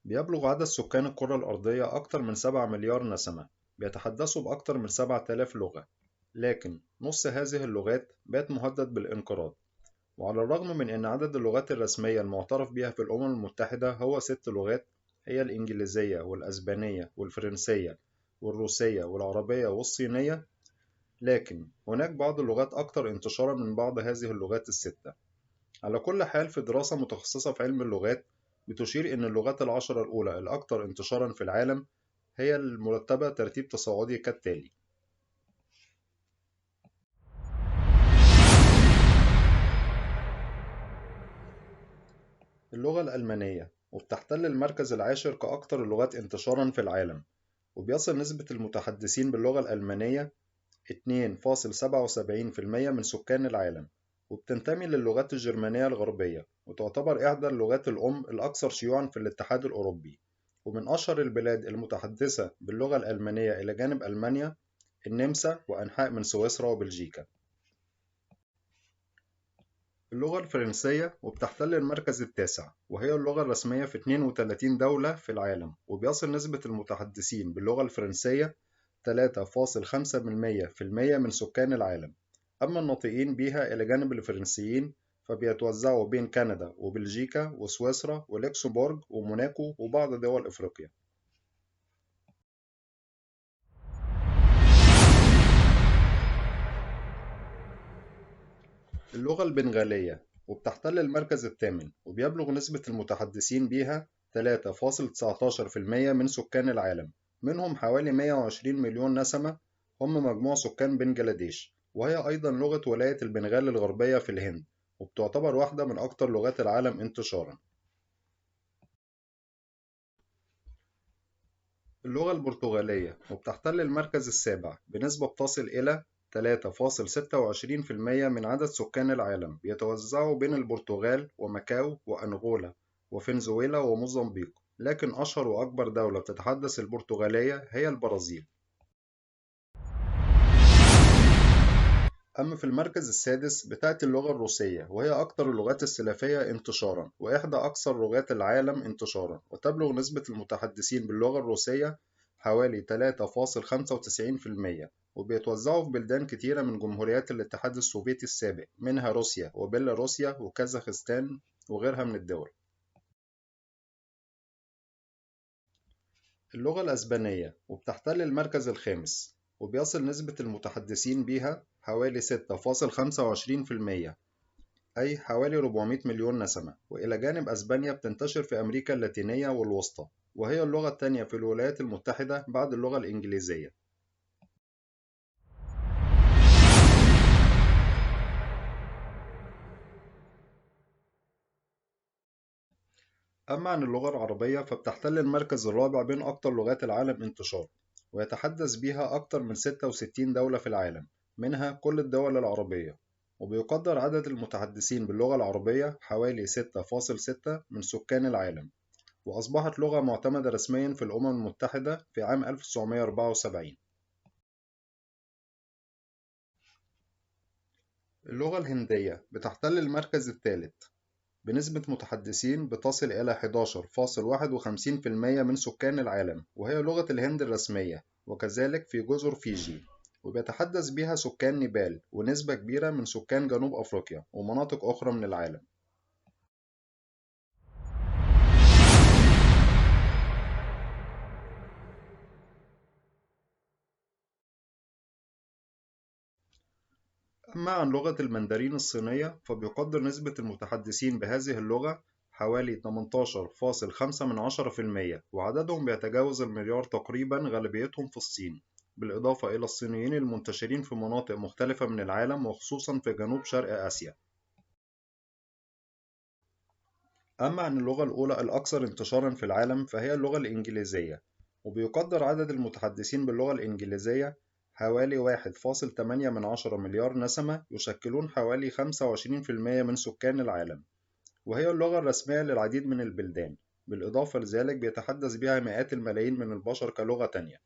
بيبلغ عدد سكان الكرة الأرضية أكثر من 7 مليار نسمة، بيتحدثوا بأكثر من 7000 لغة، لكن نص هذه اللغات بات مهدد بالانقراض. وعلى الرغم من أن عدد اللغات الرسمية المعترف بها في الأمم المتحدة هو 6 لغات، هي الإنجليزية والأسبانية والفرنسية والروسية والعربية والصينية، لكن هناك بعض اللغات أكثر انتشارا من بعض هذه اللغات الستة. على كل حال، في دراسة متخصصة في علم اللغات بتشير أن اللغات العشرة الأولى الأكثر انتشارا في العالم هي المرتبة ترتيب تصاعدي كالتالي: اللغة الألمانية، وبتحتل المركز العاشر كأكثر اللغات انتشارا في العالم، وبيصل نسبة المتحدثين باللغة الألمانية 2.77% من سكان العالم، وبتنتمي للغات الجرمانية الغربية، وتعتبر إحدى اللغات الأم الأكثر شيوعًا في الاتحاد الأوروبي. ومن أشهر البلاد المتحدثة باللغة الألمانية إلى جانب ألمانيا النمسا وأنحاء من سويسرا وبلجيكا. اللغة الفرنسية، وبتحتل المركز التاسع، وهي اللغة الرسمية في 32 دولة في العالم، وبيصل نسبة المتحدثين باللغة الفرنسية 3.5% من سكان العالم. أما الناطقين بها إلى جانب الفرنسيين فبيتوزعوا بين كندا وبلجيكا وسويسرا ولوكسمبورغ وموناكو وبعض دول إفريقيا. اللغة البنغالية، وبتحتل المركز الثامن، وبيبلغ نسبة المتحدثين بها 3.19% من سكان العالم، منهم حوالي 120 مليون نسمة هم مجموع سكان بنجلاديش، وهي أيضا لغة ولاية البنغال الغربية في الهند، وبتعتبر واحدة من أكثر لغات العالم انتشارا. اللغة البرتغالية، وبتحتل المركز السابع بنسبة تصل إلى 3.26% من عدد سكان العالم، بيتوزعوا بين البرتغال وماكاو وأنغولا وفنزويلا وموزمبيق، لكن أشهر وأكبر دولة بتتحدث البرتغالية هي البرازيل. أما في المركز السادس بتأتي اللغة الروسية، وهي أكثر اللغات السلافية انتشارًا وإحدى أكثر لغات العالم انتشارًا، وتبلغ نسبة المتحدثين باللغة الروسية حوالي 3.95%، وبيتوزعوا في بلدان كتيرة من جمهوريات الاتحاد السوفيتي السابق، منها روسيا وبيلاروسيا وكازاخستان وغيرها من الدول. اللغة الأسبانية، وبتحتل المركز الخامس، وبيصل نسبة المتحدثين بها حوالي 6.25%، أي حوالي 400 مليون نسمة. وإلى جانب أسبانيا بتنتشر في أمريكا اللاتينية والوسطى، وهي اللغة الثانية في الولايات المتحدة بعد اللغة الإنجليزية. أما عن اللغة العربية فبتحتل المركز الرابع بين أكثر لغات العالم انتشار، ويتحدث بها أكثر من 66 دولة في العالم، منها كل الدول العربية، وبيقدر عدد المتحدثين باللغة العربية حوالي 6.6 من سكان العالم، وأصبحت لغة معتمدة رسميا في الأمم المتحدة في عام 1974. اللغة الهندية بتحتل المركز الثالث بنسبة متحدثين بتصل إلى 11.51% من سكان العالم، وهي لغة الهند الرسمية، وكذلك في جزر فيجي، وبيتحدث بها سكان نيبال ونسبة كبيرة من سكان جنوب أفريقيا ومناطق أخرى من العالم. أما عن لغة المندرين الصينية فبيقدر نسبة المتحدثين بهذه اللغة حوالي 18.5%، وعددهم بيتجاوز المليار تقريبا، غالبيتهم في الصين، بالإضافة إلى الصينيين المنتشرين في مناطق مختلفة من العالم وخصوصا في جنوب شرق آسيا. أما عن اللغة الأولى الأكثر انتشارا في العالم فهي اللغة الإنجليزية، وبيقدر عدد المتحدثين باللغة الإنجليزية حوالي 1.8 مليار نسمة، يشكلون حوالي 25% من سكان العالم، وهي اللغة الرسمية للعديد من البلدان، بالإضافة لذلك بيتحدث بها مئات الملايين من البشر كلغة تانية.